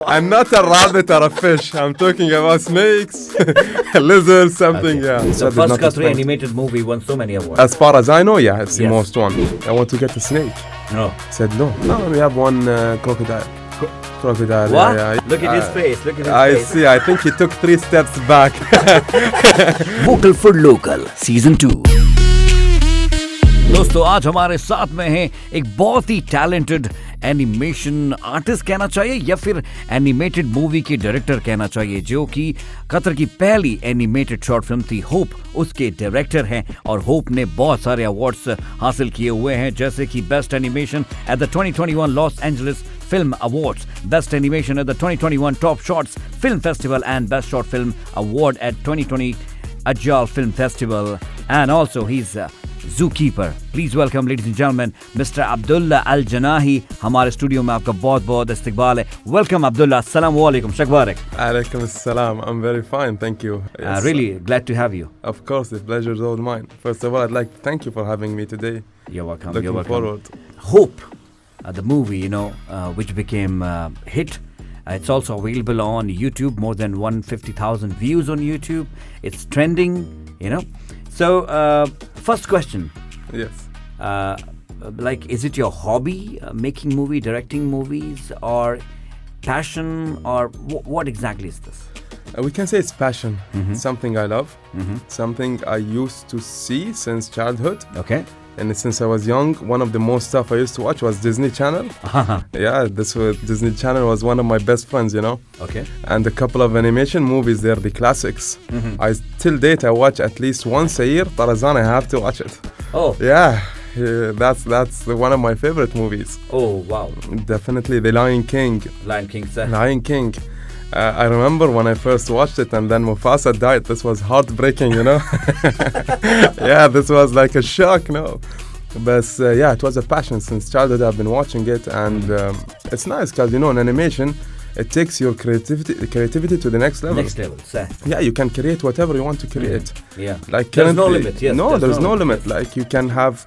I'm not a rabbit or a fish. I'm talking about snakes, lizards, something. Okay. Yeah. The first Qatari animated movie won so many awards. As far as I know, yeah, it's the Yes. most one. I want to get a snake. No. I said no. No, we have one crocodile. Crocodile. What? Yeah, yeah. Look at his face. Look at his I face. see. I think he took 3 steps back. Vocal for local season 2। दोस्तों आज हमारे साथ में है एक बहुत ही talented animation artist कहना चाहिए या फिर एनिमेटेड मूवी के डायरेक्टर कहना चाहिए, जो कि कतर की पहली एनिमेटेड शॉर्ट फिल्म थी होप, उसके डायरेक्टर हैं। और होप ने बहुत सारे अवार्ड्स हासिल किए हुए हैं, जैसे कि best animation at the 2021 Los Angeles Film Awards, Best Animation at the 2021 Top Shots Film Festival, and Best Short Film Award at 2020 Ajal Film Festival. And also he's Zookeeper. Please welcome, ladies and gentlemen, Mr. Abdulla Al-Janahi. हमारे studio में आपका बहुत बहुत इस्तकबाल है. Welcome Abdullah. Assalamu alaikum. Shakbarak. Alaikum assalam. I'm very fine, thank you. Yes. Really glad to have you. Of course, the pleasure is all mine. First of all, I'd like to thank you for having me today. You're welcome. Looking You're welcome. forward. Hope, the movie, which became hit. It's also available on YouTube. More than 150,000 views on YouTube. It's trending, So, first question. Yes. Is it your hobby, making movie, directing movies, or passion, or what exactly is this? We can say it's passion. Something I love. Something I used to see since childhood. Okay. And since I was young, one of the most stuff I used to watch was Disney Channel. Yeah, Disney Channel was one of my best friends, Okay. And a couple of animation movies, they're the classics. Till date, I watch at least once a year. Tarzan, I have to watch it. Oh. Yeah, that's one of my favorite movies. Oh, wow. Definitely, The Lion King. Lion King, sir. Lion King. I remember when I first watched it and then Mufasa died. This was heartbreaking, Yeah, this was like a shock, But yeah, it was a passion. Since childhood I've been watching it, and it's nice because, in animation, it takes your creativity to the next level. Next level, sir. Yeah, you can create whatever you want to create. Yeah. Like there's no limit, yes. No, there's no limit. Like you can have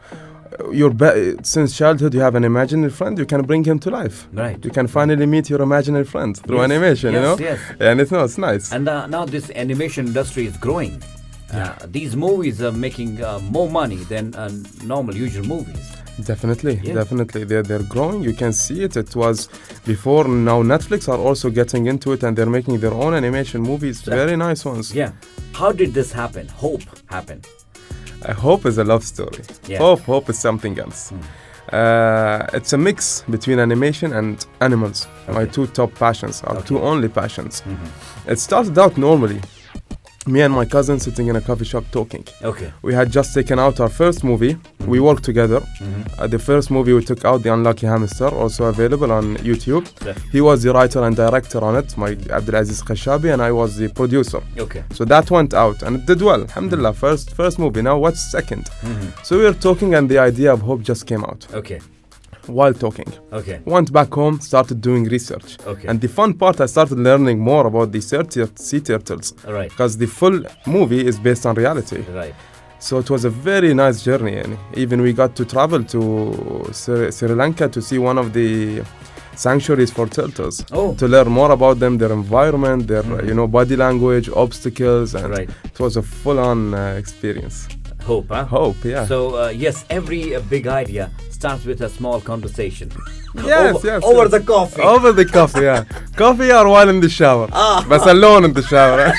since childhood you have an imaginary friend, you can bring him to life. Right. You can finally meet your imaginary friend through animation, Yes. And it's nice. And now this animation industry is growing. These movies are making more money than normal usual movies. Definitely. They're growing. You can see it. It was before. Now Netflix are also getting into it, and they're making their own animation movies. Very nice ones. Yeah. How did this happen? Hope happened. Hope is a love story. Yeah. Hope is something else. It's a mix between animation and animals. Okay. My two top passions, our two only passions. It started out normally. Me and my cousin sitting in a coffee shop talking. Okay. We had just taken out our first movie. We worked together. The first movie we took out, The Unlucky Hamster, also available on YouTube. Yeah. He was the writer and director on it, my Abdulaziz Khashabi, and I was the producer. Okay. So that went out and it did well. Alhamdulillah, first movie. Now what's second? So we were talking and the idea of Hope just came out. Okay. While talking. Okay. Went back home, started doing research. Okay. And the fun part, I started learning more about the sea turtles. Right. Because the full movie is based on reality. Right. So it was a very nice journey. And even we got to travel to Sri Lanka to see one of the sanctuaries for turtles. Oh. To learn more about them, their environment, their body language, obstacles. And Right. it was a full-on experience. Hope, huh? Hope, yeah. So, yes, every big idea starts with a small conversation. Yes. Over the coffee. Over the coffee, yeah. Coffee or while in the shower. But alone in the shower.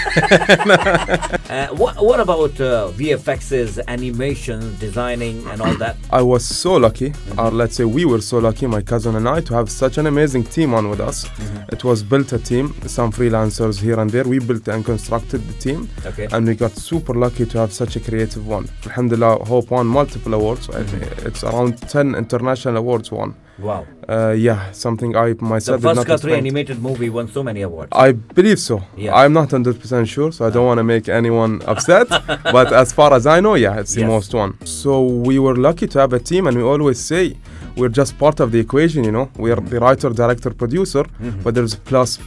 What about VFXs, animation, designing, and all that? I was so lucky, or let's say we were so lucky, my cousin and I, to have such an amazing team on with us. It was built a team, some freelancers here and there. We built and constructed the team. Okay. And we got super lucky to have such a creative one. Alhamdulillah, Hope won multiple awards. It's around 10 international awards won. Wow. Yeah, something I myself The did first not Qatari expect. animated movie won so many awards. I believe so. Yeah. I'm not 100% sure, so I don't want to make anyone upset. But as far as I know, yeah, it's the Yes. most one. So we were lucky to have a team, and we always say we're just part of the equation, We are the writer, director, producer, but there's plus,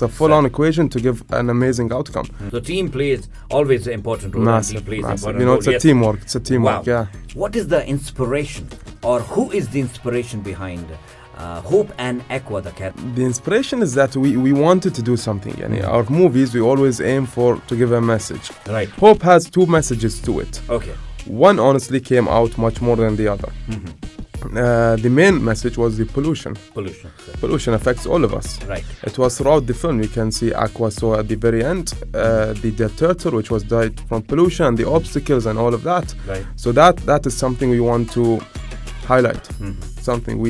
a full-on equation to give an amazing outcome. So team plays always an important role. Massive. Team plays It's important role. a teamwork. It's a teamwork, Wow. yeah. What is the inspiration, or who is the inspiration behind Hope and Aqua the cat. The inspiration is that we wanted to do something. Our movies, we always aim to give a message. Right. Hope has two messages to it. Okay. One honestly came out much more than the other. The main message was the pollution. Pollution affects all of us. Right. It was throughout the film. You can see Aqua saw at the very end the dead turtle, which was died from pollution, and the obstacles and all of that. Right. So that is something we want to highlight. Something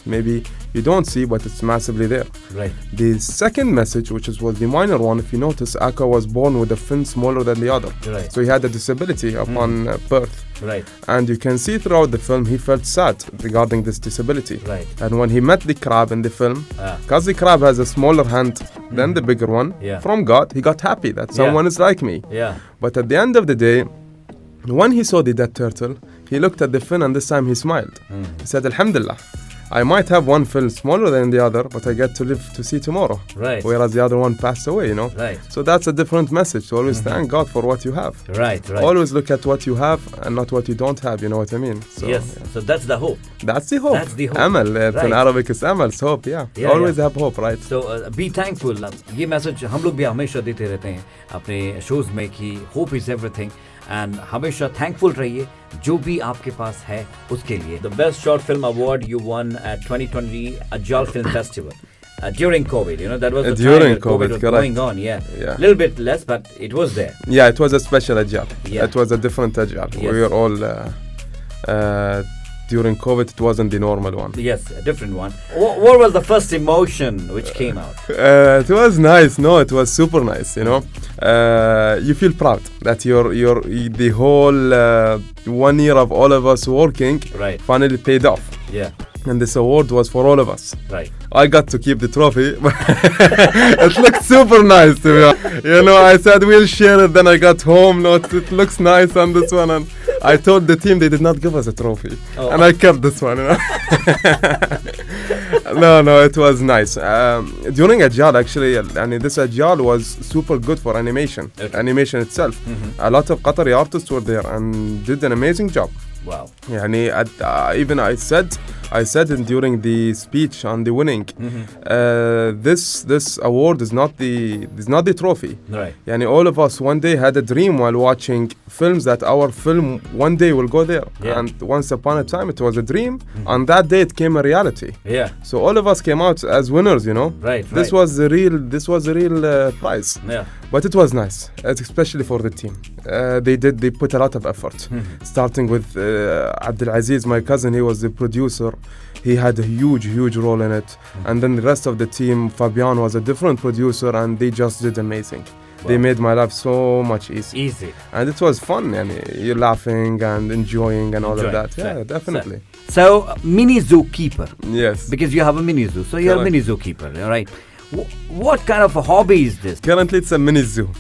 maybe you don't see, but it's massively there. Right. The second message, which was the minor one, if you notice, Aqua was born with a fin smaller than the other. Right. So he had a disability upon birth. Right. And you can see throughout the film, he felt sad regarding this disability. Right. And when he met the crab in the film, because the crab has a smaller hand than the bigger one, from God, he got happy that someone is like me. Yeah. But at the end of the day, when he saw the dead turtle, he looked at the fin and this time he smiled. He said, Alhamdulillah, I might have one fin smaller than the other, but I get to live to see tomorrow. Right. Whereas the other one passed away, Right. So that's a different message. To always thank God for what you have. Right. Always look at what you have and not what you don't have, you know what I mean? So, yes. So that's the hope. That's the hope. That's the hope. Amal. In Right. Arabic it's Amal, it's hope, Always have hope, right? So be thankful. ये message हम लोग भी हमेशा देते रहते हैं अपने shows में कि hope is everything. And हमेशा thankful रहिए जो भी आपके पास है उसके लिए. The best short film award you won at 2020 Ajal Film Festival during COVID. That was the during time COVID was correct. going on. Yeah. Little bit less, but it was there. Yeah, it was a special Ajal. Yeah. It was a different Ajal. Yes. We were all during COVID. It wasn't the normal one. Yes, a different one. What was the first emotion which came out? It was nice. No, it was super nice. You feel proud that the whole 1 year of all of us working finally paid off. Yeah. And this award was for all of us. Right. I got to keep the trophy. It looked super nice to me. I said we'll share it. Then I got home. No, it looks nice on this one. And I told the team they did not give us a trophy. And I kept this one. No, it was nice. During Ajal, actually, this Ajal was super good for animation. Okay. Animation itself. A lot of Qatari artists were there and did an amazing job. Wow. Even I said during the speech on the winning, this award is not the trophy. Right. All of us one day had a dream while watching films that our film one day will go there. Yeah. And once upon a time it was a dream. On that day it came a reality. Yeah. So all of us came out as winners. Right. This was the real prize. Yeah. But it was nice, especially for the team. They put a lot of effort. Starting with Abdulaziz, my cousin, he was the producer. He had a huge role in it. And then the rest of the team, Fabian was a different producer, and they just did amazing. Wow. They made my life so much easy. And it was fun, you're laughing and enjoying and all of that. Yeah, definitely. So, mini zookeeper. Yes. Because you have a mini zoo. So, you're a mini zookeeper, right? What kind of a hobby is this? Currently, it's a mini zoo.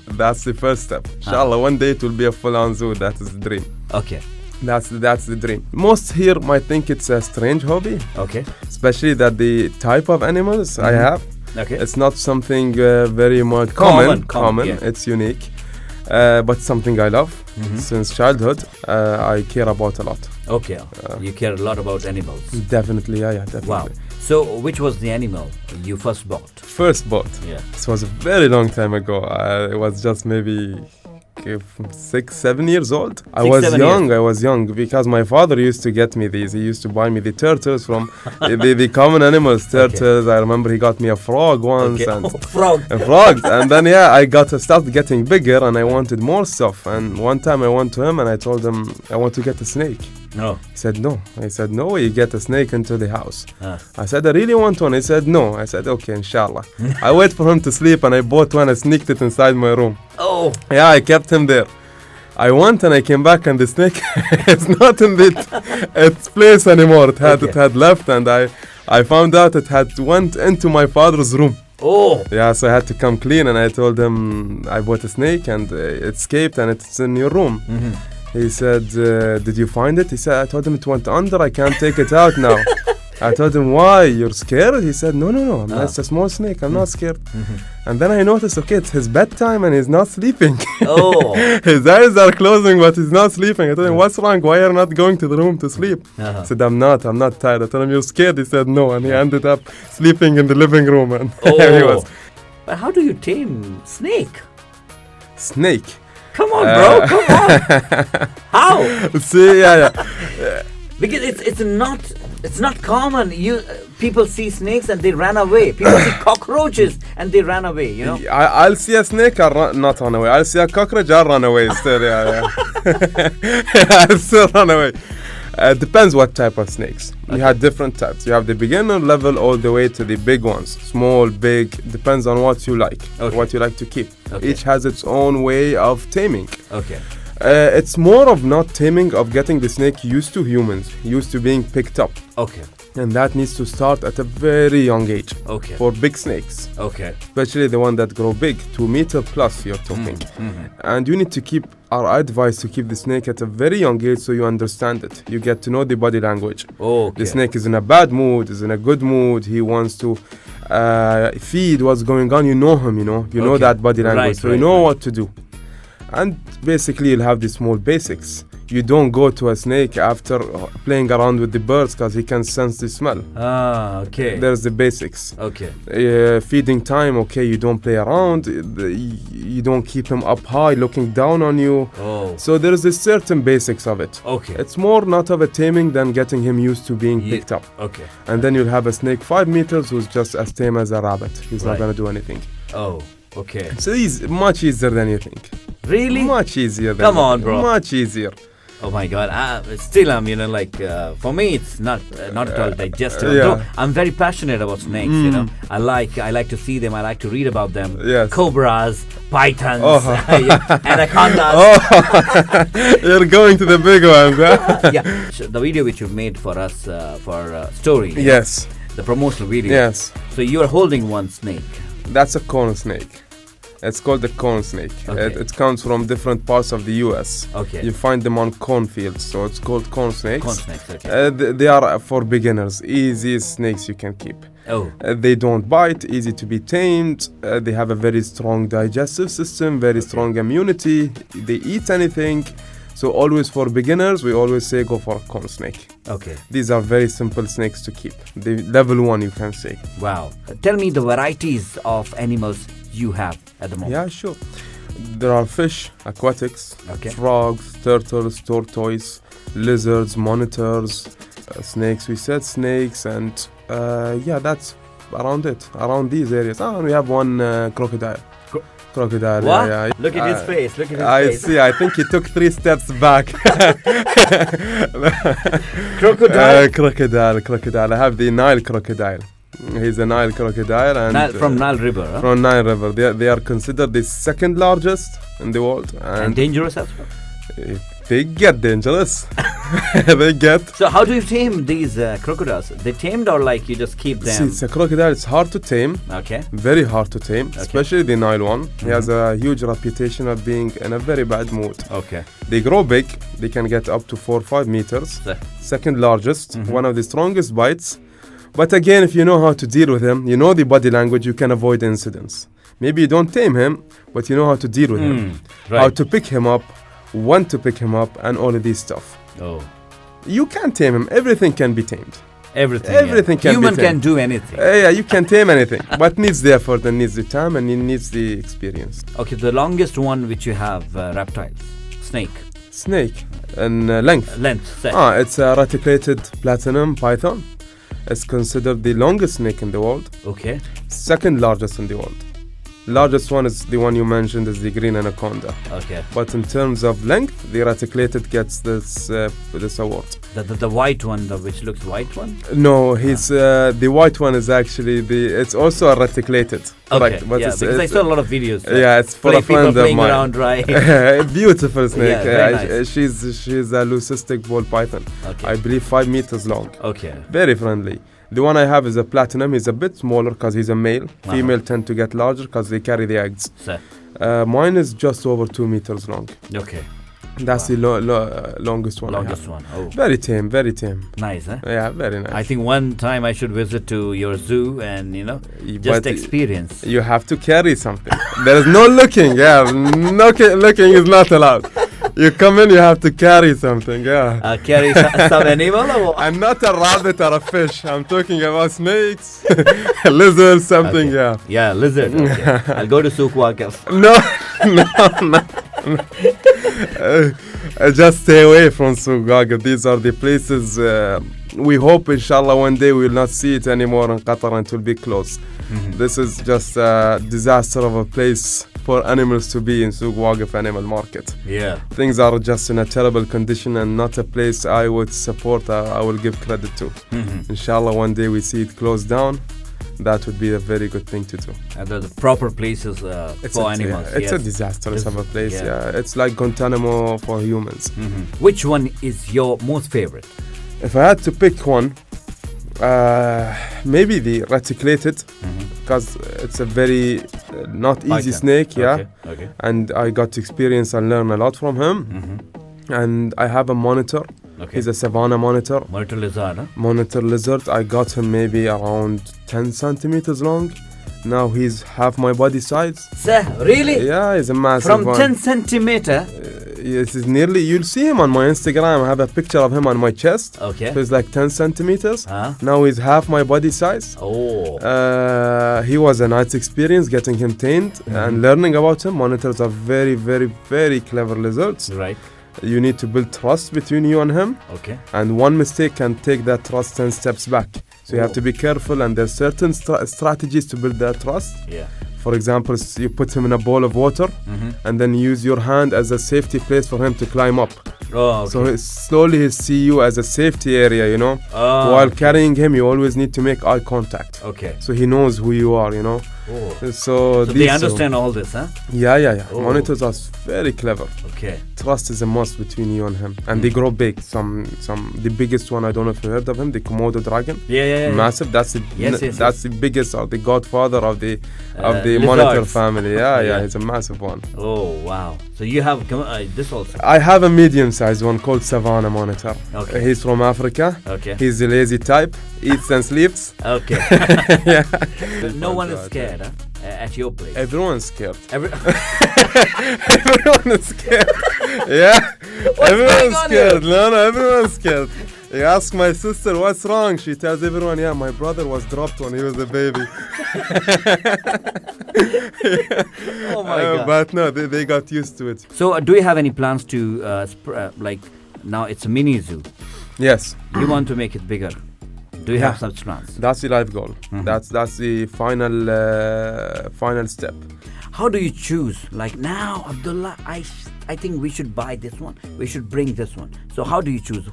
That's the first step. Inshallah, one day it will be a full-on zoo. That is the dream. Okay. That's the dream. Most here might think it's a strange hobby. Okay. Especially that the type of animals I have. Okay. It's not something very much common. Yeah. It's unique. But something I love. Since childhood, I care about a lot. Okay. You care a lot about animals. Definitely, yeah, definitely. Wow. So, which was the animal you first bought? Yeah. This was a very long time ago. It was just maybe 6-7 years old. I was young because my father used to get me these. He used to buy me the turtles from the common animals, turtles. Okay. I remember he got me a frog once. Okay. And a frog. And then I started getting bigger and I wanted more stuff. And one time I went to him and I told him I want to get a snake. No. He said no. I said no way you get a snake into the house. I said I really want one. He said no. I said okay, inshallah. I wait for him to sleep and I bought one and sneaked it inside my room. Oh. Yeah, I kept him there. I went and I came back and the snake is not in its place anymore. It had left and I found out it had went into my father's room. Oh. Yeah, so I had to come clean and I told him I bought a snake and it escaped and it's in your room. He said, did you find it? He said, I told him it went under. I can't take it out now. I told him, why? You're scared? He said, no, it's a small snake. I'm not scared. And then I noticed, okay, it's his bedtime and he's not sleeping. Oh. His eyes are closing, but he's not sleeping. I told him, what's wrong? Why are you not going to the room to sleep? He said, I'm not tired. I told him, you're scared? He said, no. And he ended up sleeping in the living room. And he was. But how do you tame snake? Snake? Come on, bro. Come on. How? See, yeah. Because it's not common. People see snakes and they run away. People see cockroaches and they run away. You know. I'll see a snake, I'll not run away. I'll see a cockroach, I'll run away still. Yeah. I'll still run away. Depends what type of snakes. You have different types. You have the beginner level all the way to the big ones. Small, big, depends on what you like. What you like to keep. Each has its own way of taming. It's more of not taming, of getting the snake used to humans, used to being picked up. And that needs to start at a very young age. For big snakes. Especially the one that grow big, 2 meter plus you're talking. And you need to keep, our advice to keep the snake at a very young age so you understand it. You get to know the body language. The snake is in a bad mood, is in a good mood, he wants to feed, what's going on, you know him, you know that body language, so you know what to do. And basically you'll have the small basics. You don't go to a snake after playing around with the birds because he can sense the smell. There's the basics. Feeding time, you don't play around. You don't keep him up high looking down on you. So there's a certain basics of it. It's more not of a taming than getting him used to being picked up. And then you'll have a snake 5 meters who's just as tame as a rabbit. He's not going to do anything. So he's much easier than you think. Really? Much easier than Come on, bro. Much easier. Oh my God! Still, for me, it's not at all digestible. Though I'm very passionate about snakes. I like to see them. I like to read about them. Cobras, pythons, anacondas. You're going to the big ones, huh? So the video which you made for us for story. Yes. The promotional video. Yes. So you are holding one snake. That's a corn snake. It's called the corn snake. It comes from different parts of the US. You find them on cornfields, so it's called corn snakes. Corn snakes, they are for beginners, easiest snakes you can keep. They don't bite, easy to be tamed. They have a very strong digestive system, very strong immunity. They eat anything. So always for beginners, we always say go for a corn snake. These are very simple snakes to keep. The level 1, you can say. Wow. Tell me the varieties of animals you have at the moment. Yeah, sure. There are fish, aquatics, frogs, turtles, tortoise, lizards, monitors, snakes. We said snakes, and that's around it. Around these areas. And we have one crocodile. Crocodile. What? Yeah. Look at his face. Look at his face. I see. I think he took 3 steps back. Crocodile. Crocodile. I have the Nile crocodile. He's a Nile crocodile, and from Nile River. Huh? From Nile River. They are considered the second largest in the world, and dangerous as well. They get dangerous. They get. So how do you tame these crocodiles? They tamed or like you just keep them? See, it's a crocodile. It's hard to tame. Very hard to tame, especially the Nile one. He has a huge reputation of being in a very bad mood. They grow big. They can get up to 4 or 5 meters. Second largest. One of the strongest bites. But again, if you know how to deal with him, you know the body language, you can avoid incidents. Maybe you don't tame him, but you know how to deal with him. How to pick him up, when to pick him up, and all of these stuff. You can tame him. Everything can be tamed. Everything can be tamed. Human can do anything. You can tame anything. But needs the effort and needs the time and it needs the experience. The longest one which you have, reptiles. Snake. And length. It's a reticulated platinum python. It's considered the longest snake in the world. Second largest in the world. Largest one is the one you mentioned, is the green anaconda. But in terms of length, the reticulated gets this award. The white one, which looks white one? No, he's the white one is actually it's also a reticulated. But because I saw a lot of videos. It's for a friend of mine. Around, right? Beautiful snake. Nice. She's a leucistic ball python. I believe 5 meters long. Very friendly. The one I have is a platinum. He's a bit smaller because he's a male. Female tend to get larger because they carry the eggs. Mine is just over 2 meters long. That's the longest one. Longest one. Oh, Very tame, very tame. nice, huh? Yeah, very nice. I think one time I should visit to your zoo and just But experience. you have to carry something. There is no looking. Yeah, looking is not allowed. You come in, you have to carry something. Yeah. Carry some animal or what? I'm not a rabbit or a fish. I'm talking about snakes, lizards, something. Okay. Yeah. Yeah, lizard. Okay. I'll go to Souk Waqif. No, no. Just stay away from Souk Waqif. These are the places we hope, inshallah, one day we will not see it anymore in Qatar and it will be closed. This is just a disaster of a place for animals to be in Souk Waqif Animal Market. Yeah. Things are just in a terrible condition and not a place I would support, I will give credit to. Inshallah, one day we see it closed down. That would be a very good thing to do. The proper places for animals. Yeah, it's yes. a disastrous of a place. Yeah. Yeah. It's like Guantanamo for humans. Which one is your most favorite? If I had to pick one, maybe the reticulated, because it's a very not easy Python. snake. Yeah. Okay. And I got to experience and learn a lot from him. And I have a monitor. Okay. He's a savanna monitor. Monitor lizard, huh? Monitor lizard. I got him maybe around 10 centimeters long. Now he's half my body size. Sir, really? Yeah, he's a massive From one. 10 centimeter? Yes, it's nearly. You'll see him on my Instagram. I have a picture of him on my chest. Okay. So he's like 10 centimeters. Huh? Now he's half my body size. Oh. He was a nice experience getting him tamed and learning about him. Monitors are very, very, very clever lizards. Right. You need to build trust between you and him. Okay. And one mistake can take that trust 10 steps back. So you have to be careful, and there's certain strategies to build that trust. Yeah. For example, you put him in a bowl of water and then use your hand as a safety place for him to climb up. Oh, okay. So slowly he see you as a safety area, you know. Oh, While carrying him, you always need to make eye contact. okay. So he knows who you are, you know. Oh. So So they understand all this, huh? Yeah. Oh. Monitors are very clever. Okay. Trust is a must between you and him. And they grow big. The biggest one, I don't know if you heard of him, the Komodo dragon. Yeah. Massive. That's the Yes. the biggest, or the godfather of the Lizards. monitor family. Yeah, Yeah. it's a massive one. Oh, wow. So you have this also. I have a medium-sized one called Savannah Monitor. Okay. He's from Africa. Okay. He's the lazy type. Eats and sleeps. Okay. Yeah. No one is God, scared, huh? At your place. Everyone's scared. Every- Everyone is scared. Yeah. Everyone's going on scared. No, everyone's scared. You ask my sister what's wrong. She tells everyone, yeah, my brother was dropped when he was a baby. Oh my God. But no, they got used to it. So do you have any plans to like now it's a mini zoo? Yes. You want to make it bigger? Do you have Yeah. such plans? That's the life goal. That's the final step. How do you choose? Like now, Abdullah, I think we should buy this one. We should bring this one. So how do you choose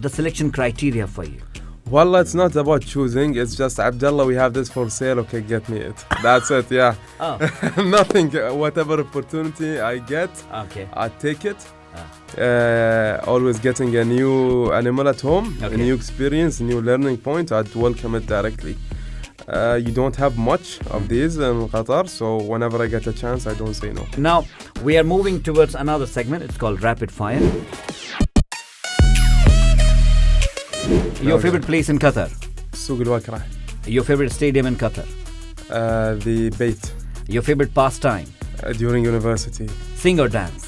the selection criteria for you? Well, it's not about choosing. It's just, Abdullah, we have this for sale. Okay, get me it. That's it. Yeah. Oh, Nothing. Whatever opportunity I get, okay. I take it. Always getting a new animal at home, a Okay. new experience, a new learning point. I'd welcome it directly. You don't have much of these in Qatar, so whenever I get a chance, I don't say no. Now we are moving towards another segment. It's called Rapid Fire. Your Okay. favorite place in Qatar? Souk al-Wakra. Your favorite stadium in Qatar? The bait Your favorite pastime? during university. Sing or dance?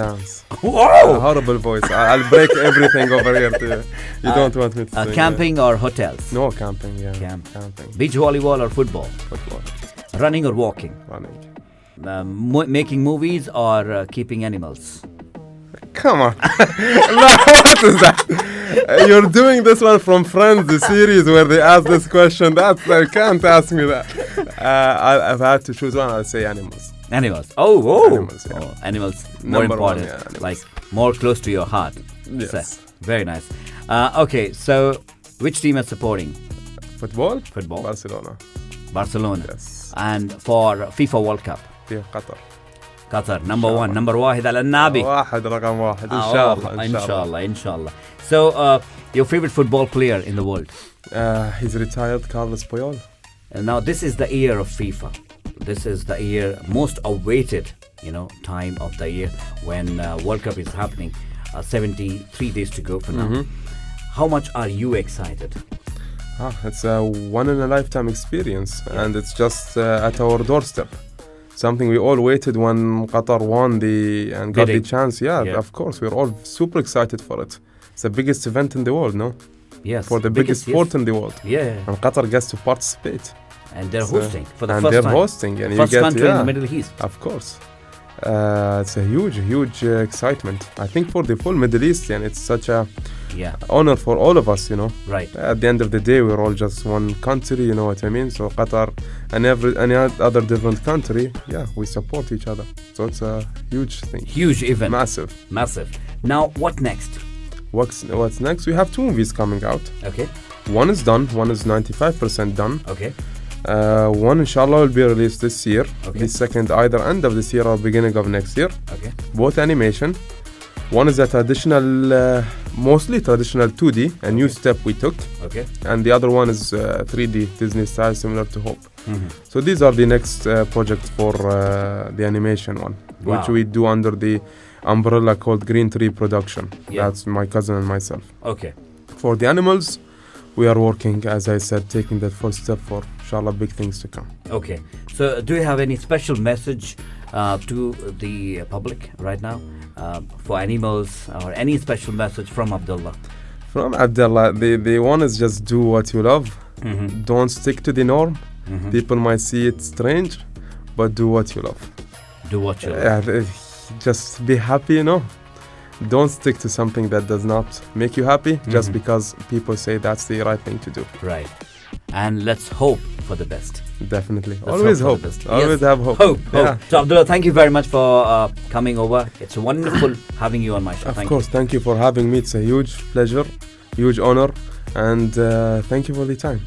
Dance. Whoa! Horrible voice. I'll break everything over here to you. You don't want me to sing. Camping or hotels? No, camping, yeah. Camping. Beach volleyball or football? Football. Running or walking? Running. Making movies or keeping animals? Come on. No, what is that? You're doing this one from Friends, the series where they ask this question. You can't ask me that. If I had to choose one, I'll say animals. Animals. Animals, yeah. Oh, animals. More Number one, important. yeah, animals. Like more close to your heart. Yes. So, very nice. Okay, so which team is supporting? Football? Football. Barcelona. Barcelona. Yes. And for FIFA World Cup? في قطر. Qatar, number one, number واحد على النبي. واحد رقم واحد إن شاء الله. Inshallah. So, your favorite football player in the world? He's retired, Carlos Puyol. Now, this is the year of FIFA. this is the year most awaited, time of the year when World Cup is happening. 73 days to go for now. How much are you excited? It's a one-in-a-lifetime experience, and it's just at our doorstep. Something we all waited when Qatar won and got the chance. Yeah, of course. We're all super excited for it. It's the biggest event in the world, no? Yes. For the biggest sport in the world. Yeah. And Qatar gets to participate. And they're hosting for the and first they're time. Hosting. And first you get, country in the Middle East. Of course. It's a huge excitement. I think for the full Middle East, and it's such a honor for all of us, Right. At the end of the day, we're all just one country, you know what I mean? So Qatar and any other different country, we support each other. So it's a huge thing. Huge event. Massive. Now, what next? What's next? We have 2 movies coming out. Okay. One is done. One is 95% done. Okay. One, inshallah, will be released this year. Okay. The second, either end of this year or beginning of next year. Okay. Both animation. One is a traditional, mostly traditional 2D, a new step we took. Okay. And the other one is 3D, Disney style, similar to Hope. So these are the next projects for the animation one, which we do under the umbrella called Green Tree Production. That's my cousin and myself. Okay. For the animals, we are working, as I said, taking that first step for, inshallah, big things to come. Okay. So do you have any special message to the public right now for animals, or any special message from Abdullah? From Abdullah, the one is just do what you love. Don't stick to the norm. People might see it strange, but do what you love. Do what you love. Just be happy, Don't stick to something that does not make you happy just because people say that's the right thing to do. Right. And let's hope for the best. Definitely. Let's Always hope. hope. Always have hope. Hope. Yeah. So Abdullah, thank you very much for coming over. It's wonderful having you on my show. Of course. Thank you for having me. It's a huge pleasure, huge honor. And thank you for the time.